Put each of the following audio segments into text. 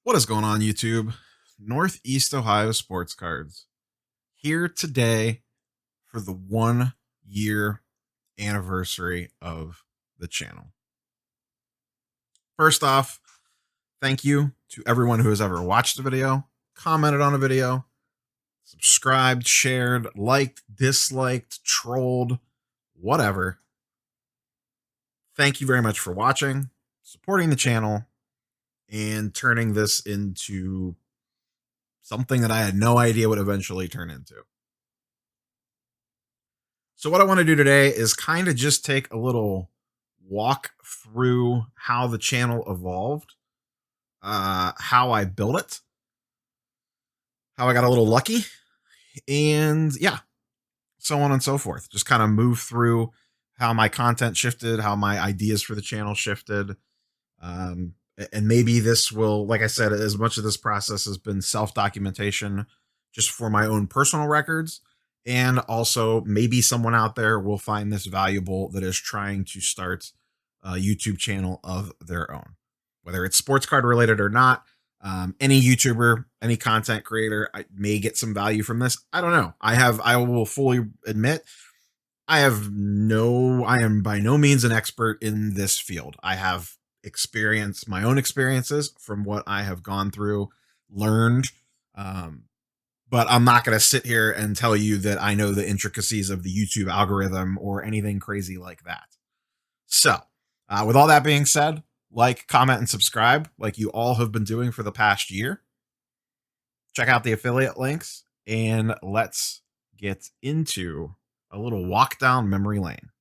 What is going on, YouTube? Northeast Ohio Sports Cards here today for the 1 year anniversary of the channel. First off, thank you to everyone who has ever watched the video, commented on a video, subscribed, shared, liked, disliked, trolled, whatever. Thank you very much for watching, supporting the channel, and turning this into something that I had no idea would eventually turn into. So what I want to do today is kind of just take a little walk through how the channel evolved, how I built it, how I got a little lucky, and yeah, so on and so forth. Just kind of move through how my content shifted, how my ideas for the channel shifted. And maybe this will, like I said, as much of this process has been self-documentation just for my own personal records. And also maybe someone out there will find this valuable that is trying to start a YouTube channel of their own, whether it's sports card related or not. Any YouTuber, any content creator, I may get some value from this. I don't know. I will fully admit, I am by no means an expert in this field. I have my own experiences from what I have gone through, learned. But I'm not going to sit here and tell you that I know the intricacies of the YouTube algorithm or anything crazy like that. So, with all that being said, like, comment, and subscribe like you all have been doing for the past year. Check out the affiliate links, and let's get into a little walk down memory lane.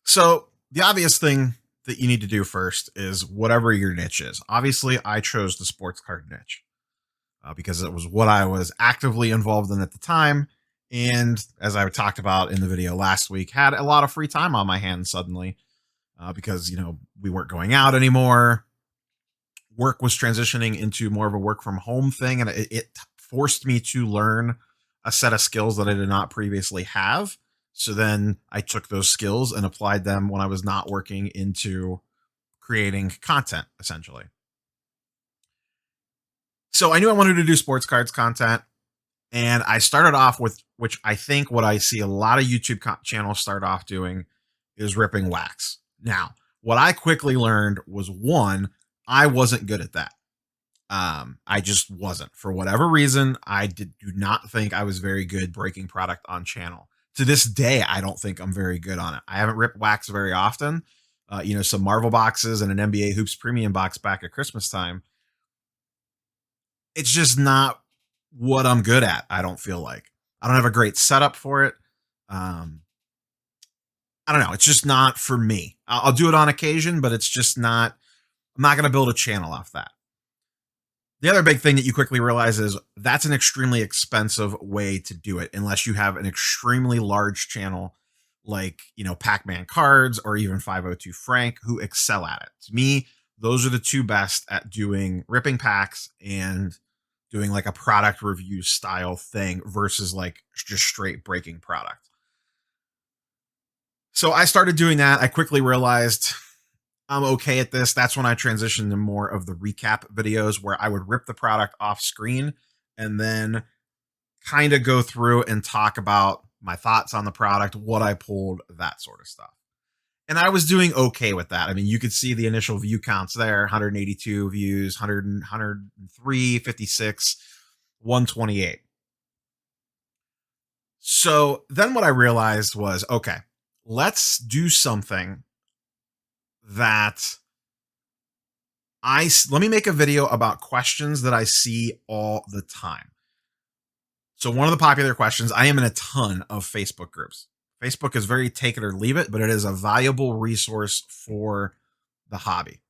So, the obvious thing that you need to do first is whatever your niche is. Obviously, I chose the sports card niche because it was what I was actively involved in at the time. And as I talked about in the video last week, had a lot of free time on my hands suddenly because, we weren't going out anymore. Work was transitioning into more of a work from home thing. And it forced me to learn a set of skills that I did not previously have. So then I took those skills and applied them when I was not working into creating content, essentially. So I knew I wanted to do sports cards content. And I started off with, which I think what I see a lot of YouTube channels start off doing, is ripping wax. Now, what I quickly learned was, one, I wasn't good at that. I just wasn't. For whatever reason, I do not think I was very good breaking product on channel. To this day, I don't think I'm very good on it. I haven't ripped wax very often. Some Marvel boxes and an NBA Hoops premium box back at Christmas time. It's just not what I'm good at. I don't feel like I don't have a great setup for it. I don't know. It's just not for me. I'll do it on occasion, but it's just not. I'm not going to build a channel off that. The other big thing that you quickly realize is that's an extremely expensive way to do it unless you have an extremely large channel like, Pac-Man Cards or even 502 Frank, who excel at it. To me, those are the two best at doing ripping packs and doing like a product review style thing versus like just straight breaking product. So I started doing that. I quickly realized I'm okay at this. That's when I transitioned to more of the recap videos where I would rip the product off screen and then kind of go through and talk about my thoughts on the product, what I pulled, that sort of stuff. And I was doing okay with that. I mean, you could see the initial view counts there, 182 views, 103, 56, 128. So then what I realized was, okay, let's do something that let me make a video about questions that I see all the time. So one of the popular questions, I am in a ton of Facebook groups. Facebook is very take it or leave it, but it is a valuable resource for the hobby.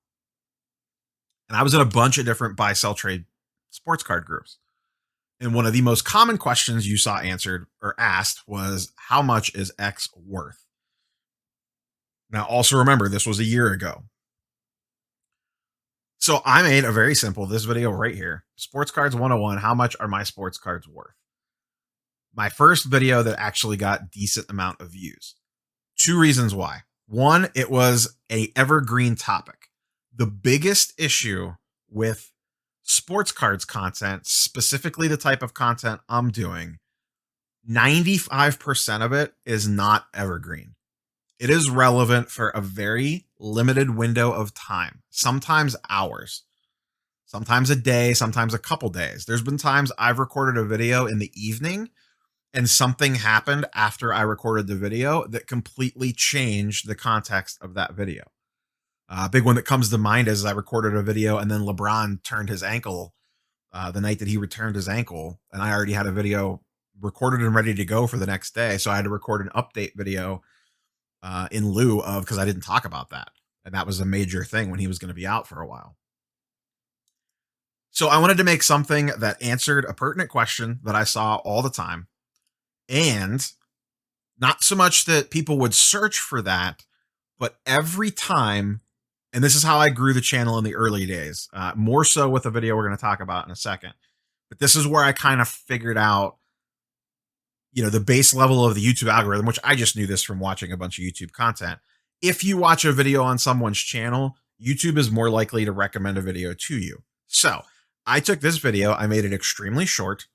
And I was in a bunch of different buy, sell, trade sports card groups. And one of the most common questions you saw answered or asked was, how much is X worth? Now, also remember, this was a year ago. So I made a very simple, this video right here, Sports Cards 101, how much are my sports cards worth? My first video that actually got decent amount of views. Two reasons why. One, it was a evergreen topic. The biggest issue with Sports cards content, specifically the type of content I'm doing, 95% of it is not evergreen. It is relevant for a very limited window of time, sometimes hours, sometimes a day, sometimes a couple days. There's been times I've recorded a video in the evening and something happened after I recorded the video that completely changed the context of that video. A big one that comes to mind is I recorded a video and then LeBron turned his ankle the night that he returned his ankle, and I already had a video recorded and ready to go for the next day. So I had to record an update video in lieu of, because I didn't talk about that. And that was a major thing when he was going to be out for a while. So I wanted to make something that answered a pertinent question that I saw all the time. And not so much that people would search for that, but every time, and this is how I grew the channel in the early days, more so with a video we're going to talk about in a second. But this is where I kind of figured out, the base level of the YouTube algorithm, which I just knew this from watching a bunch of YouTube content. If you watch a video on someone's channel, YouTube is more likely to recommend a video to you. So I took this video, I made it extremely short,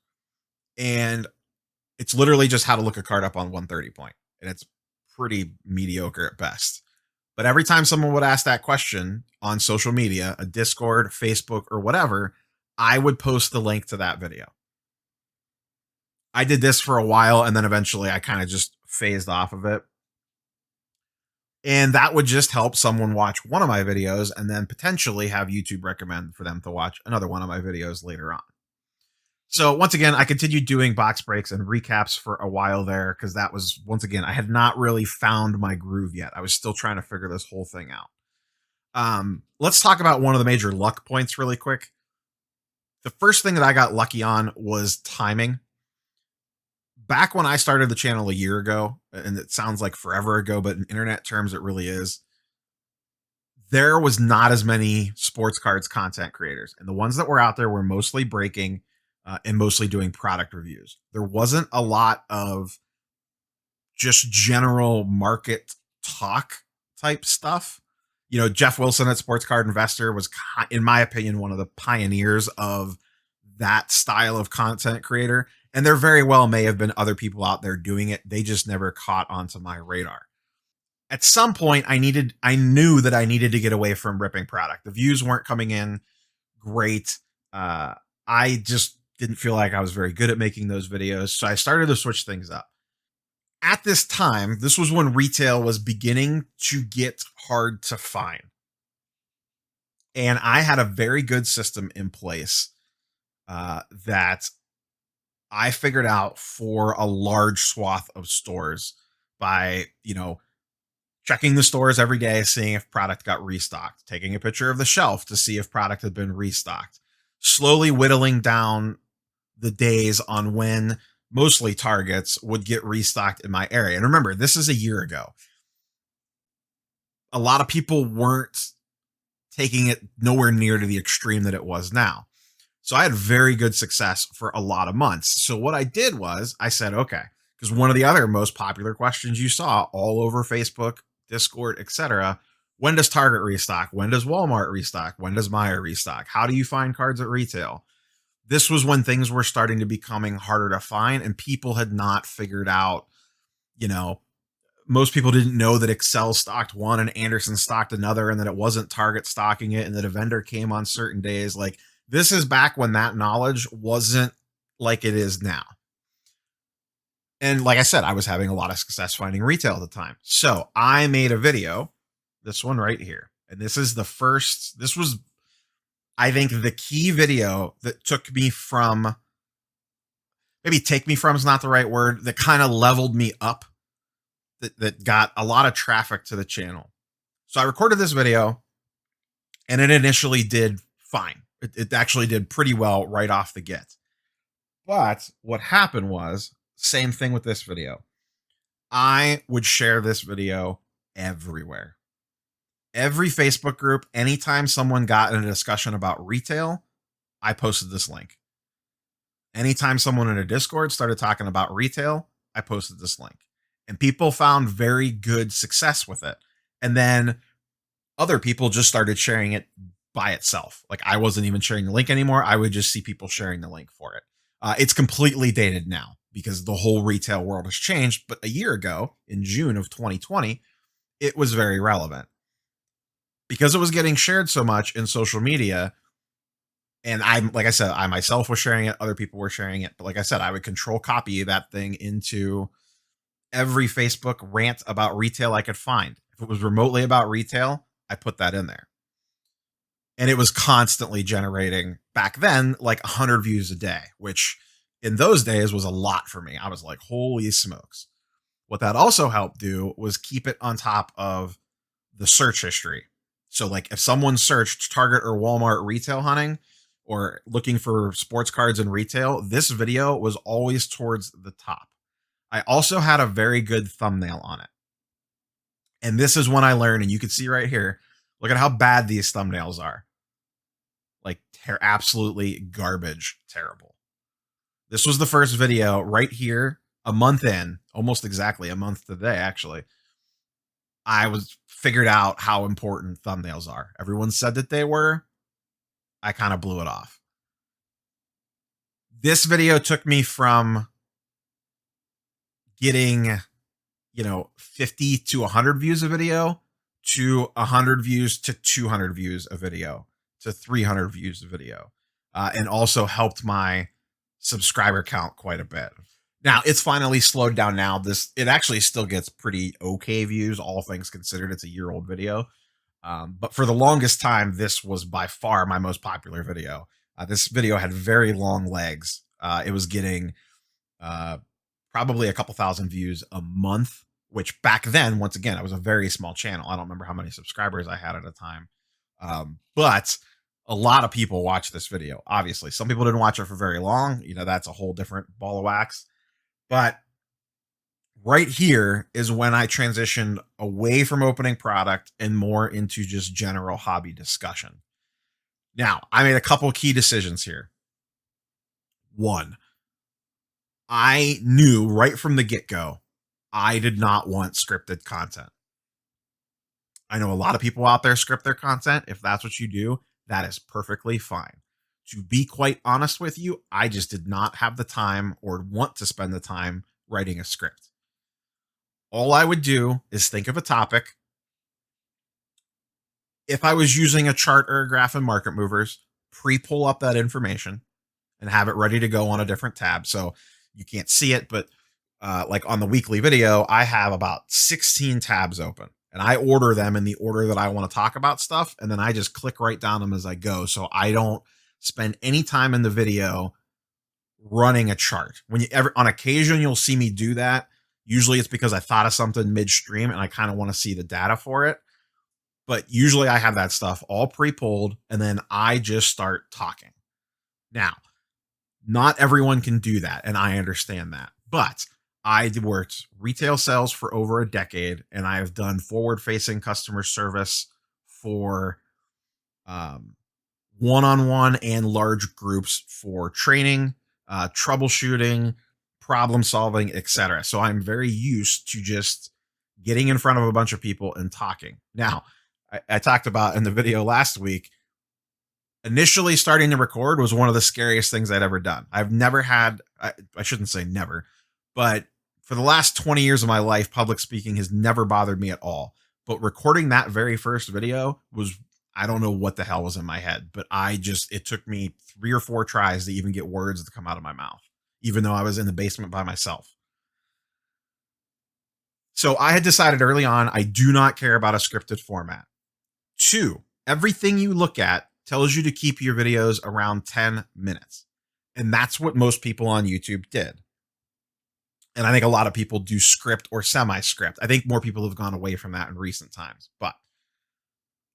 and it's literally just how to look a card up on 130 point. And it's pretty mediocre at best. But every time someone would ask that question on social media, a Discord, Facebook, or whatever, I would post the link to that video. I did this for a while, and then eventually I kind of just phased off of it. And that would just help someone watch one of my videos and then potentially have YouTube recommend for them to watch another one of my videos later on. So once again, I continued doing box breaks and recaps for a while there because that was, once again, I had not really found my groove yet. I was still trying to figure this whole thing out. Let's talk about one of the major luck points really quick. The first thing that I got lucky on was timing. Back when I started the channel a year ago, and it sounds like forever ago, but in internet terms, it really is, there was not as many sports cards content creators. And the ones that were out there were mostly breaking and mostly doing product reviews. There wasn't a lot of just general market talk type stuff. Jeff Wilson at Sports Card Investor was, in my opinion, one of the pioneers of that style of content creator. And there very well may have been other people out there doing it. They just never caught onto my radar. At some point, I knew that I needed to get away from ripping product. The views weren't coming in great. I just didn't feel like I was very good at making those videos. So I started to switch things up. At this time, this was when retail was beginning to get hard to find. And I had a very good system in place that I figured out for a large swath of stores by, checking the stores every day, seeing if product got restocked, taking a picture of the shelf to see if product had been restocked, slowly whittling down the days on when mostly Targets would get restocked in my area. And remember, this is a year ago. A lot of people weren't taking it nowhere near to the extreme that it was now. So I had very good success for a lot of months. So what I did was I said, okay, because one of the other most popular questions you saw all over Facebook, Discord, etc., when does Target restock? When does Walmart restock? When does Meijer restock? How do you find cards at retail? This was when things were starting to becoming harder to find and people had not figured out, most people didn't know that Excel stocked one and Anderson stocked another and that it wasn't Target stocking it and that a vendor came on certain days. Like, this is back when that knowledge wasn't like it is now. And like I said, I was having a lot of success finding retail at the time. So I made a video, this one right here. And this was, I think, the key video that took me from, maybe take me from is not the right word, that kind of leveled me up, that got a lot of traffic to the channel. So I recorded this video and it initially did fine. It actually did pretty well right off the get. But what happened was, same thing with this video. I would share this video everywhere. Every Facebook group, anytime someone got in a discussion about retail, I posted this link. Anytime someone in a Discord started talking about retail, I posted this link. And people found very good success with it. And then other people just started sharing it by itself. Like I wasn't even sharing the link anymore. I would just see people sharing the link for it. It's completely dated now because the whole retail world has changed. But a year ago, in June of 2020, it was very relevant because it was getting shared so much in social media. And like I said, I myself was sharing it. Other people were sharing it. But like I said, I would control copy that thing into every Facebook rant about retail I could find. If it was remotely about retail, I put that in there. And it was constantly generating back then like 100 views a day, which in those days was a lot for me. I was like, holy smokes. What that also helped do was keep it on top of the search history. So like if someone searched Target or Walmart retail hunting or looking for sports cards in retail, this video was always towards the top. I also had a very good thumbnail on it. And this is when I learned, and you can see right here, look at how bad these thumbnails are. Like they're absolutely garbage, terrible. This was the first video right here, a month in, almost exactly a month today, actually. I was figured out how important thumbnails are. Everyone said that they were. I kind of blew it off. This video took me from getting, 50 to 100 views a video to 100 views to 200 views a video to 300 views a video. And also helped my subscriber count quite a bit. Now it's finally slowed down now. It actually still gets pretty okay views, all things considered. It's a year-old video. But for the longest time, this was by far my most popular video. This video had very long legs. It was getting probably a couple thousand views a month, which back then, once again, it was a very small channel. I don't remember how many subscribers I had at a time. But a lot of people watched this video. Obviously, some people didn't watch it for very long. That's a whole different ball of wax. But right here is when I transitioned away from opening product and more into just general hobby discussion. Now, I made a couple key decisions here. One, I knew right from the get-go, I did not want scripted content. I know a lot of people out there script their content. If that's what you do, that is perfectly fine. To be quite honest with you, I just did not have the time or want to spend the time writing a script. All I would do is think of a topic. If I was using a chart or a graph in Market Movers, pre-pull up that information and have it ready to go on a different tab. So you can't see it, but like on the weekly video, I have about 16 tabs open. And I order them in the order that I want to talk about stuff. And then I just click right down them as I go. So I don't spend any time in the video running a chart. On occasion, you'll see me do that. Usually it's because I thought of something midstream and I kind of want to see the data for it. But usually I have that stuff all pre-pulled and then I just start talking. Now, not everyone can do that. And I understand that. But I worked retail sales for over a decade, and I have done forward-facing customer service for one-on-one and large groups for training, troubleshooting, problem solving, etc. So I'm very used to just getting in front of a bunch of people and talking. Now, I talked about in the video last week, initially starting to record was one of the scariest things I'd ever done. I've never had, I shouldn't say never, but for the last 20 years of my life, public speaking has never bothered me at all. But recording that very first video was, I don't know what the hell was in my head, but it took me 3 or 4 tries to even get words to come out of my mouth, even though I was in the basement by myself. So I had decided early on, I do not care about a scripted format. 2, everything you look at tells you to keep your videos around 10 minutes. And that's what most people on YouTube did. And I think a lot of people do script or semi-script. I think more people have gone away from that in recent times. But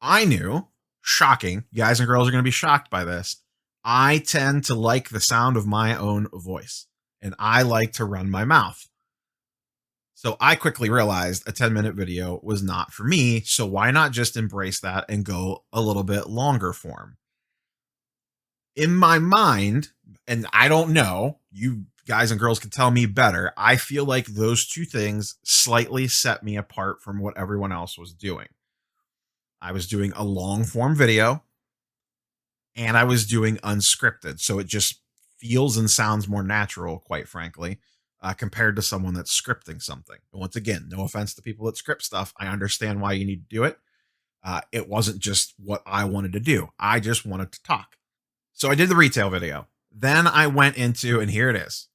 I knew, shocking, guys and girls are going to be shocked by this, I tend to like the sound of my own voice. And I like to run my mouth. So I quickly realized a 10-minute video was not for me. So why not just embrace that and go a little bit longer form? In my mind, and I don't know, you guys and girls can tell me better, I feel like those two things slightly set me apart from what everyone else was doing. I was doing a long form video and I was doing unscripted. So it just feels and sounds more natural, quite frankly, compared to someone that's scripting something. And once again, no offense to people that script stuff. I understand why you need to do it. It wasn't just what I wanted to do. I just wanted to talk. So I did the retail video. Then I went into, and here it is,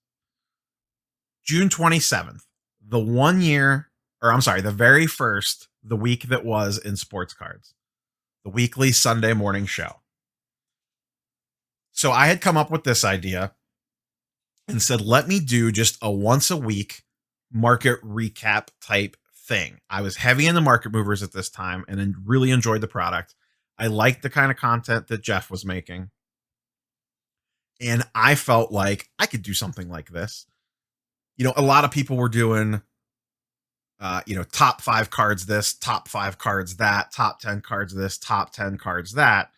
June 27th, the 1 year, or I'm sorry, the very first, the week that was in sports cards, the weekly Sunday morning show. So I had come up with this idea and said, let me do just a once a week market recap type thing. I was heavy in the market movers at this time and really enjoyed the product. I liked the kind of content that Jeff was making. And I felt like I could do something like this. You know, a lot of people were doing, top 5 cards this, top 5 cards that, top 10 cards this, top 10 cards that.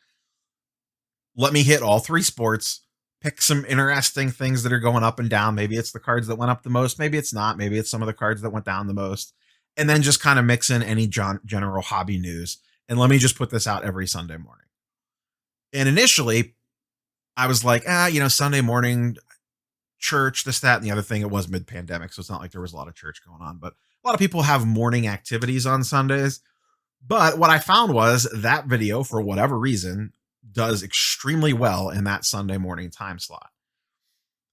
Let me hit all 3 sports, pick some interesting things that are going up and down. Maybe it's the cards that went up the most. Maybe it's not. Maybe it's some of the cards that went down the most. And then just kind of mix in any general hobby news. And let me just put this out every Sunday morning. And initially, I was like, Sunday morning, church, this, that, and the other thing. It was mid-pandemic, so it's not like there was a lot of church going on. But a lot of people have morning activities on Sundays. But what I found was that video, for whatever reason, does extremely well in that Sunday morning time slot.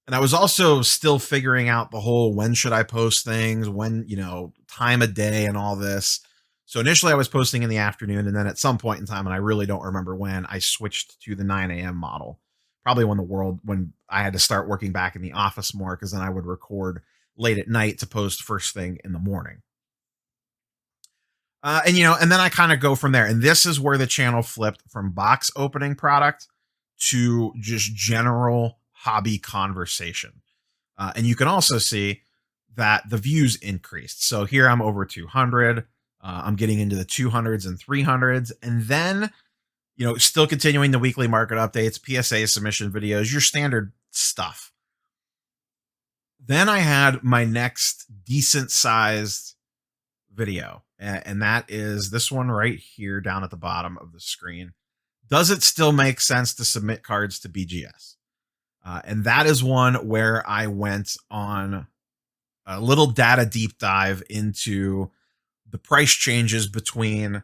And I was also still figuring out the whole when should I post things, when, time of day and all this. So initially I was posting in the afternoon, and then at some point in time, and I really don't remember when, I switched to the 9 a.m. model. Probably when I had to start working back in the office more, because then I would record late at night to post first thing in the morning. And then I kind of go from there. And this is where the channel flipped from box opening product to just general hobby conversation. And you can also see that the views increased. So here I'm over 200. I'm getting into the 200s and 300s. And then, still continuing the weekly market updates, PSA submission videos, your standard stuff. Then I had my next decent sized video, and that is this one right here down at the bottom of the screen. Does it still make sense to submit cards to BGS? And that is one where I went on a little data deep dive into the price changes between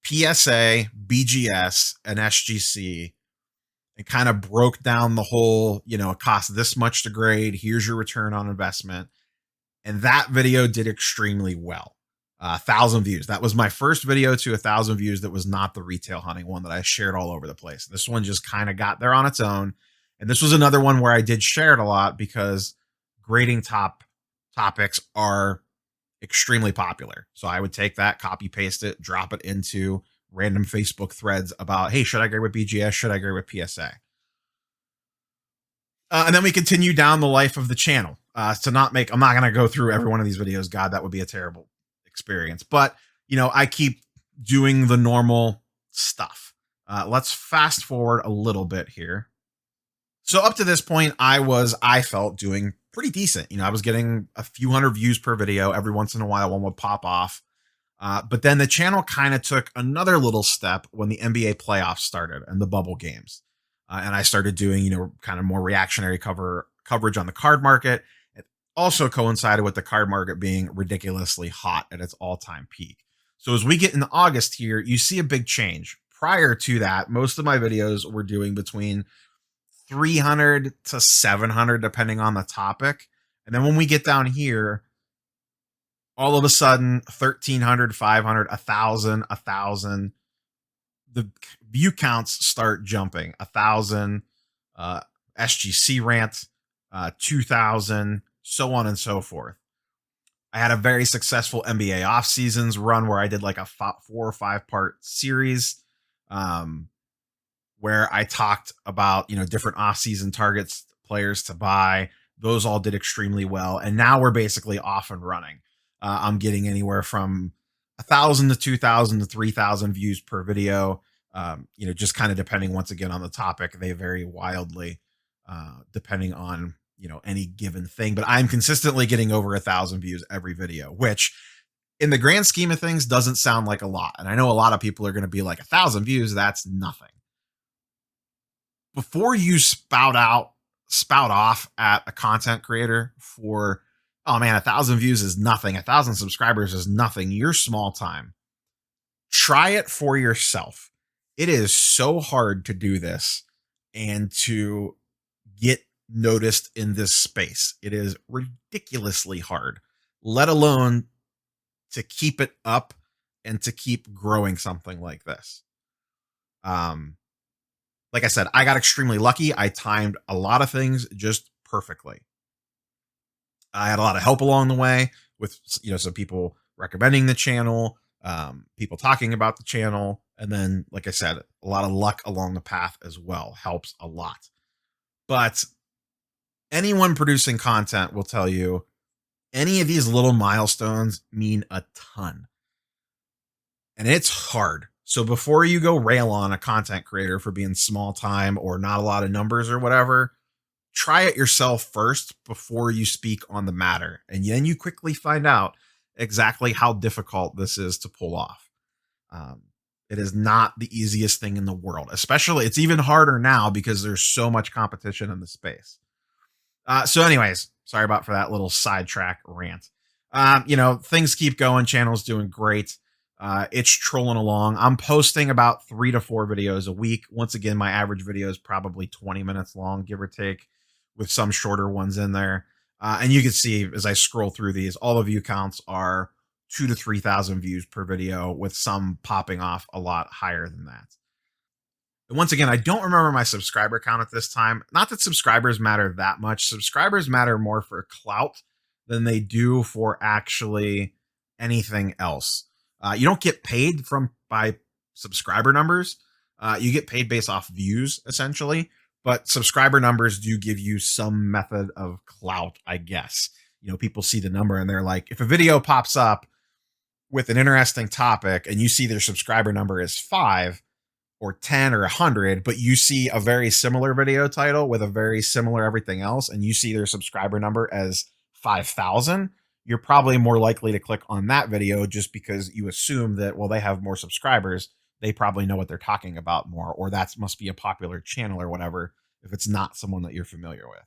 PSA, BGS, and SGC, and kind of broke down the whole, it costs this much to grade. Here's your return on investment. And that video did extremely well. 1,000 views. That was my first video to 1,000 views that was not the retail hunting one that I shared all over the place. This one just kind of got there on its own. And this was another one where I did share it a lot because grading topics are extremely popular. So I would take that, copy paste it, drop it into random Facebook threads about, hey, should I grade with BGS? Should I grade with PSA? And then we continue down the life of the channel. I'm not going to go through every one of these videos. God, that would be a terrible experience. But, I keep doing the normal stuff. Let's fast forward a little bit here. So up to this point, I felt doing pretty decent. I was getting a few hundred views per video. Every once in a while, one would pop off. But then the channel kind of took another little step when the NBA playoffs started and the bubble games. And I started doing, kind of more reactionary coverage on the card market. It also coincided with the card market being ridiculously hot at its all-time peak. So as we get into August here, you see a big change. Prior to that, most of my videos were doing between 300 to 700, depending on the topic. And then when we get down here, all of a sudden, 1,300, 500, 1,000, 1,000. The view counts start jumping. 1,000, SGC rant, 2,000, so on and so forth. I had a very successful NBA off seasons run where I did like a 4 or 5 part series, where I talked about, different off season targets, players to buy. Those all did extremely well. And now we're basically off and running. I'm getting anywhere from 1,000 to 2,000 to 3,000 views per video. Just kind of depending once again on the topic. They vary wildly, depending on, any given thing, but I'm consistently getting over 1,000 views every video, which in the grand scheme of things doesn't sound like a lot. And I know a lot of people are going to be like 1,000 views. That's nothing. before you spout off at a content creator for, oh man, 1,000 views is nothing, 1,000 subscribers is nothing, you're small time. Try it for yourself. It is so hard to do this and to get noticed in this space. It is ridiculously hard, let alone to keep it up and to keep growing something like this. Like I said, I got extremely lucky. I timed a lot of things just perfectly. I had a lot of help along the way with, some people recommending the channel, people talking about the channel. And then, like I said, a lot of luck along the path as well helps a lot. But anyone producing content will tell you any of these little milestones mean a ton. And it's hard. So before you go rail on a content creator for being small time or not a lot of numbers or whatever, try it yourself first before you speak on the matter. And then you quickly find out exactly how difficult this is to pull off. It is not the easiest thing in the world, especially it's even harder now because there's so much competition in the space. So anyways, sorry about for that little sidetrack rant. Things keep going. Channel's doing great. It's trolling along. I'm posting about 3 to 4 videos a week. Once again, my average video is probably 20 minutes long, give or take, with some shorter ones in there. And you can see as I scroll through these, all the view counts are 2,000 to 3,000 views per video, with some popping off a lot higher than that. And once again, I don't remember my subscriber count at this time. Not that subscribers matter that much. Subscribers matter more for clout than they do for actually anything else. You don't get paid by subscriber numbers. You get paid based off views, essentially. But subscriber numbers do give you some method of clout, I guess. People see the number and they're like, if a video pops up with an interesting topic and you see their subscriber number is 5 or 10 or 100, but you see a very similar video title with a very similar everything else, and you see their subscriber number as 5,000, you're probably more likely to click on that video just because you assume that, well, they have more subscribers. They probably know what they're talking about more, or that must be a popular channel or whatever, if it's not someone that you're familiar with.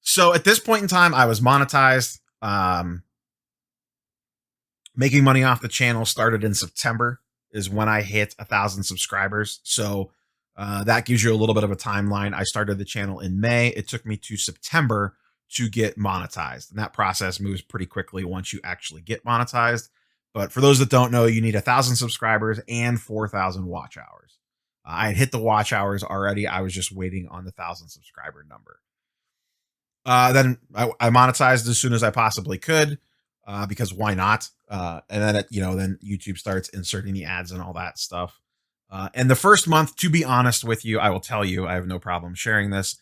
So at this point in time, I was monetized. Making money off the channel started in September is when I hit 1,000 subscribers. So that gives you a little bit of a timeline. I started the channel in May. It took me to September to get monetized. And that process moves pretty quickly once you actually get monetized. But for those that don't know, you need 1,000 subscribers and 4,000 watch hours. I had hit the watch hours already. I was just waiting on the 1,000 subscriber number. Then I monetized as soon as I possibly could, because why not? And then then YouTube starts inserting the ads and all that stuff. And the first month, to be honest with you, I will tell you, I have no problem sharing this.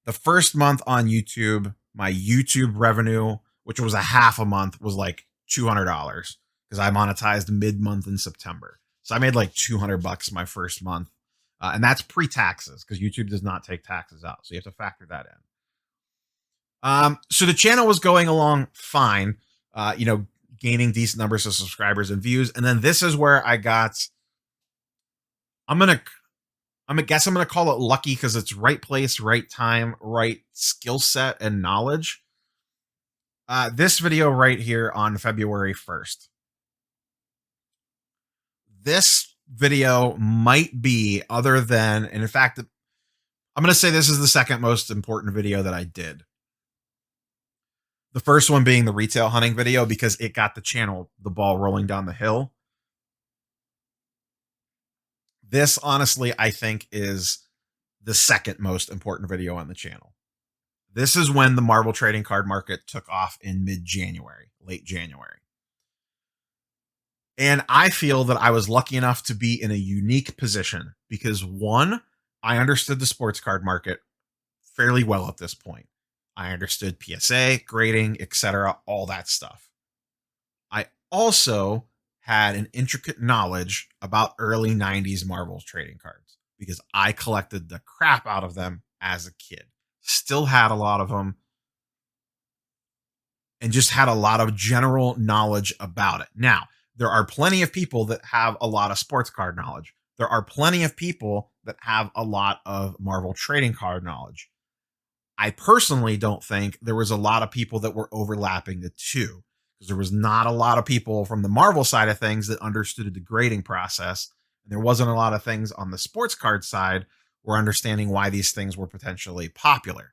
The first month on YouTube, my YouTube revenue, which was a half a month, was like $200 because I monetized mid-month in September. So I made like $200 my first month. And that's pre-taxes because YouTube does not take taxes out. So you have to factor that in. So the channel was going along fine, gaining decent numbers of subscribers and views. And then this is where I got, I'm going to call it lucky because it's right place, right time, right skill set and knowledge. This video right here on February 1st. This video might be, other than, and in fact, I'm going to say this is the second most important video that I did. The first one being the retail hunting video because it got the ball rolling down the hill. This, honestly, I think is the second most important video on the channel. This is when the Marvel trading card market took off in mid-January, late January. And I feel that I was lucky enough to be in a unique position because, one, I understood the sports card market fairly well at this point. I understood PSA, grading, etc., all that stuff. I also had an intricate knowledge about early 90s Marvel trading cards because I collected the crap out of them as a kid. Still had a lot of them and just had a lot of general knowledge about it. Now, there are plenty of people that have a lot of sports card knowledge. there are plenty of people that have a lot of Marvel trading card knowledge. I personally don't think there was a lot of people that were overlapping the two, because there was not a lot of people from the Marvel side of things that understood the grading process. And there wasn't a lot of things on the sports card side were understanding why these things were potentially popular.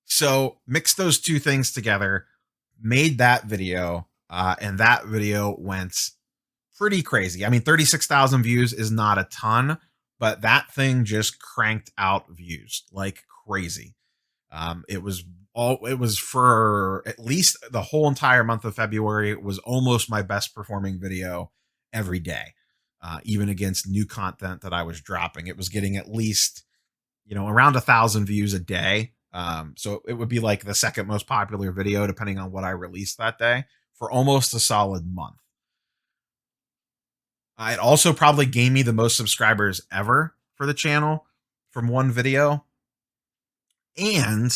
So mix those two things together, made that video, and that video went pretty crazy. I mean, 36,000 views is not a ton, but that thing just cranked out views like crazy. It was for at least the whole entire month of February. It was almost my best performing video every day. Even against new content that I was dropping, it was getting at least, around 1,000 views a day. So it would be like the second most popular video, depending on what I released that day, for almost a solid month. It also probably gained me the most subscribers ever for the channel from one video. And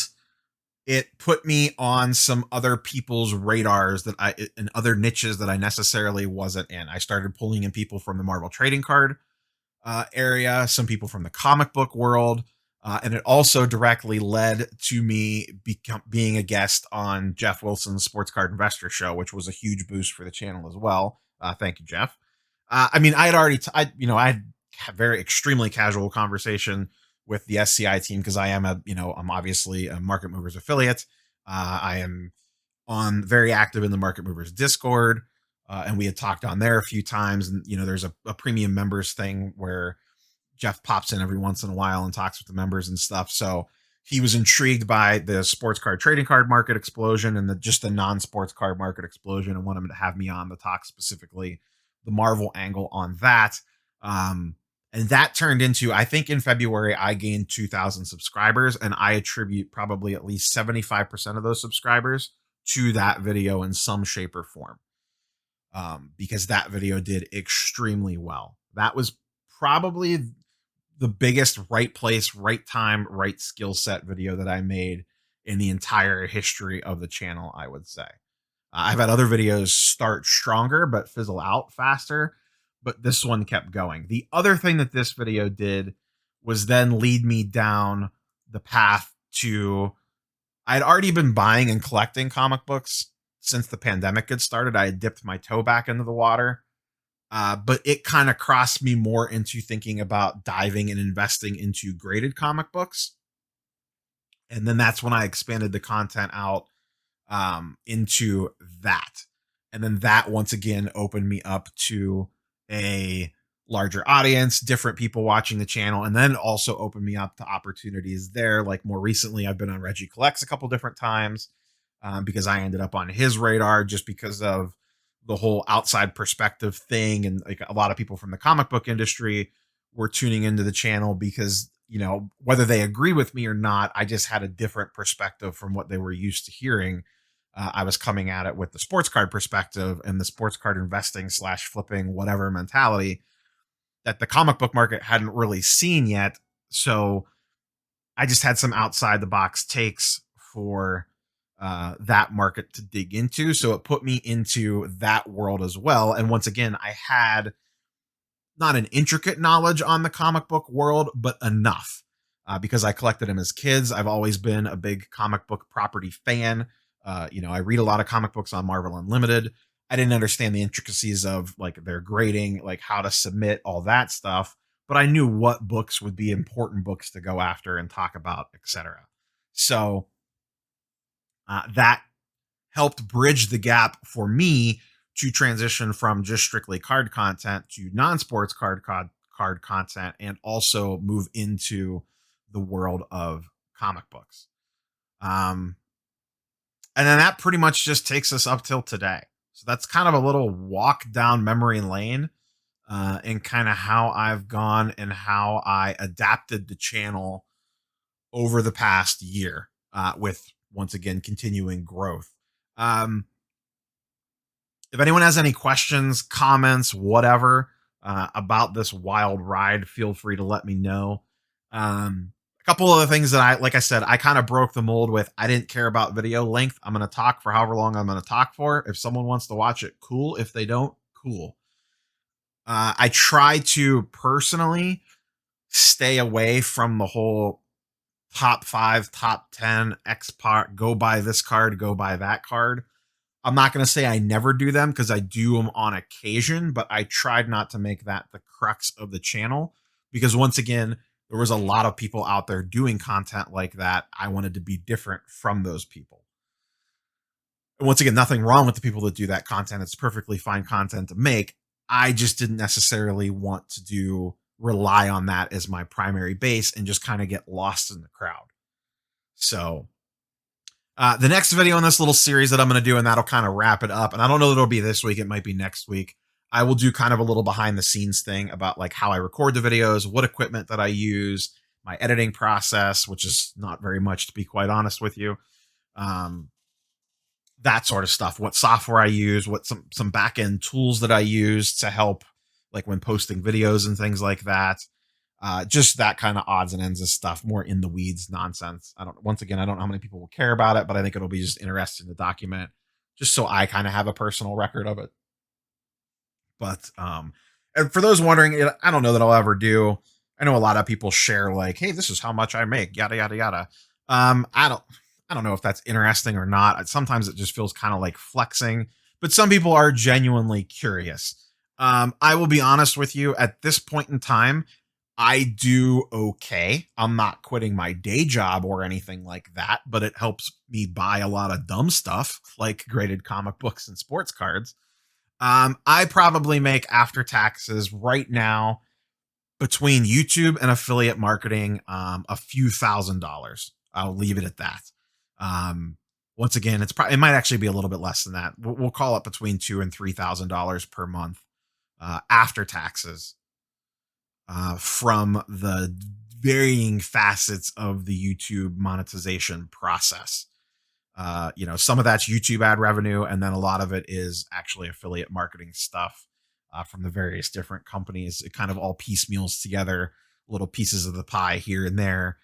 it put me on some other people's radars in other niches that I necessarily wasn't in. I started pulling in people from the Marvel trading card area, some people from the comic book world. And it also directly led to me being a guest on Jeff Wilson's Sports Card Investor Show, which was a huge boost for the channel as well. Thank you, Jeff. I mean, I had already, I had very extremely casual conversation with the SCI team, because I'm obviously a Market Movers affiliate. I am very active in the Market Movers Discord, and we had talked on there a few times. And there's a premium members thing where Jeff pops in every once in a while and talks with the members and stuff. So he was intrigued by the sports card trading card market explosion and just the non-sports card market explosion, and wanted him to have me on to talk specifically the Marvel angle on that. And that turned into, I think in February, I gained 2,000 subscribers, and I attribute probably at least 75% of those subscribers to that video in some shape or form. Because that video did extremely well. That was probably the biggest right place, right time, right skill set video that I made in the entire history of the channel, I would say. I've had other videos start stronger but fizzle out faster, but this one kept going. The other thing that this video did was then lead me down the path to, I'd already been buying and collecting comic books since the pandemic had started. I had dipped my toe back into the water, but it kind of crossed me more into thinking about diving and investing into graded comic books. And then that's when I expanded the content out into that. And then that once again opened me up to a larger audience, different people watching the channel, and then also opened me up to opportunities there. Like more recently, I've been on Reggie Collects a couple different times because I ended up on his radar just because of the whole outside perspective thing. And like a lot of people from the comic book industry were tuning into the channel because, whether they agree with me or not, I just had a different perspective from what they were used to hearing. I was coming at it with the sports card perspective and the sports card investing / flipping whatever mentality that the comic book market hadn't really seen yet. So I just had some outside the box takes for that market to dig into. So it put me into that world as well. And once again, I had not an intricate knowledge on the comic book world, but enough because I collected them as kids. I've always been a big comic book property fan. I read a lot of comic books on Marvel Unlimited. I didn't understand the intricacies of like their grading, like how to submit, all that stuff, but I knew what books would be important books to go after and talk about, etc. So that helped bridge the gap for me to transition from just strictly card content to non-sports card content, and also move into the world of comic books. And then that pretty much just takes us up till today. So that's kind of a little walk down memory lane and kind of how I've gone and how I adapted the channel over the past year with, once again, continuing growth. If anyone has any questions, comments, whatever about this wild ride, feel free to let me know. A couple of the things that like I said, I kind of broke the mold with. I didn't care about video length. I'm going to talk for however long I'm going to talk for. If someone wants to watch it, cool. If they don't, cool. I try to personally stay away from the whole top 5, top 10, X part, go buy this card, go buy that card. I'm not going to say I never do them because I do them on occasion, but I tried not to make that the crux of the channel because once again, there was a lot of people out there doing content like that. I wanted to be different from those people. And once again, nothing wrong with the people that do that content. It's perfectly fine content to make. I just didn't necessarily want to rely on that as my primary base and just kind of get lost in the crowd. So the next video in this little series that I'm going to do, and that'll kind of wrap it up. And I don't know that it'll be this week. It might be next week. I will do kind of a little behind the scenes thing about like how I record the videos, what equipment that I use, my editing process, which is not very much to be quite honest with you. That sort of stuff, what software I use, what some back end tools that I use to help like when posting videos and things like that. Just that kind of odds and ends of stuff, more in the weeds nonsense. Once again, I don't know how many people will care about it, but I think it'll be just interesting to document just so I kind of have a personal record of it. But, and for those wondering, I don't know that I'll ever do. I know a lot of people share like, hey, this is how much I make, yada, yada, yada. I don't know if that's interesting or not. Sometimes it just feels kind of like flexing, but some people are genuinely curious. I will be honest with you at this point in time. I do okay. I'm not quitting my day job or anything like that, but it helps me buy a lot of dumb stuff like graded comic books and sports cards. I probably make after taxes right now between YouTube and affiliate marketing, a few $1,000s. I'll leave it at that. Once again, it might actually be a little bit less than that. We'll call it between $2,000 and $3,000 per month, after taxes, from the varying facets of the YouTube monetization process. Some of that's YouTube ad revenue, and then a lot of it is actually affiliate marketing stuff, from the various different companies. It kind of all piecemeals together, little pieces of the pie here and there,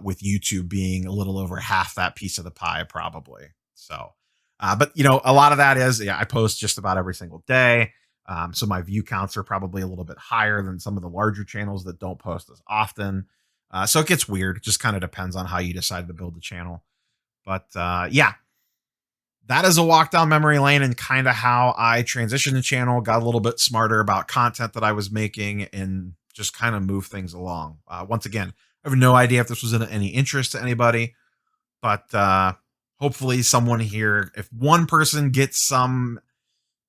with YouTube being a little over half that piece of the pie, probably. So, but a lot of that is, I post just about every single day. So my view counts are probably a little bit higher than some of the larger channels that don't post as often. So it gets weird. It just kind of depends on how you decide to build the channel. But yeah, that is a walk down memory lane and kind of how I transitioned the channel, got a little bit smarter about content that I was making, and just kind of move things along. Once again, I have no idea if this was of any interest to anybody, but hopefully someone here, if one person gets some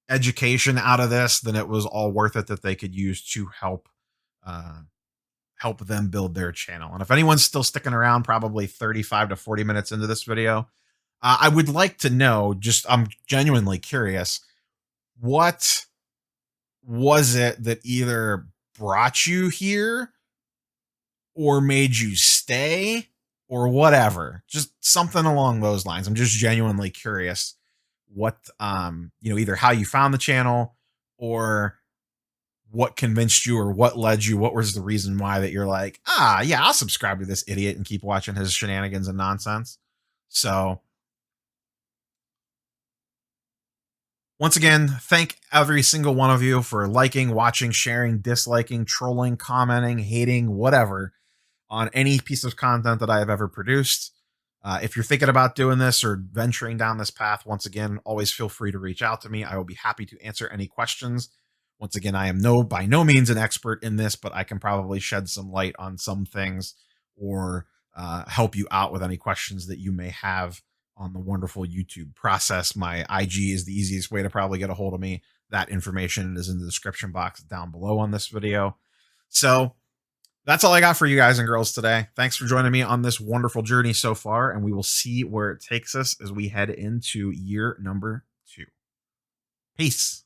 education out of this, then it was all worth it that they could use to help them build their channel. And if anyone's still sticking around, probably 35 to 40 minutes into this video, I would like to know, I'm genuinely curious, what was it that either brought you here or made you stay or whatever? Just something along those lines. I'm just genuinely curious what, either how you found the channel or what convinced you or what led you. What was the reason why that you're like, yeah, I'll subscribe to this idiot and keep watching his shenanigans and nonsense. So once again, thank every single one of you for liking, watching, sharing, disliking, trolling, commenting, hating, whatever, on any piece of content that I have ever produced. If you're thinking about doing this or venturing down this path, once again, always feel free to reach out to me. I will be happy to answer any questions. Once again, I am by no means an expert in this, but I can probably shed some light on some things or help you out with any questions that you may have on the wonderful YouTube process. My IG is the easiest way to probably get a hold of me. That information is in the description box down below on this video. So that's all I got for you guys and girls today. Thanks for joining me on this wonderful journey so far, and we will see where it takes us as we head into year number 2. Peace.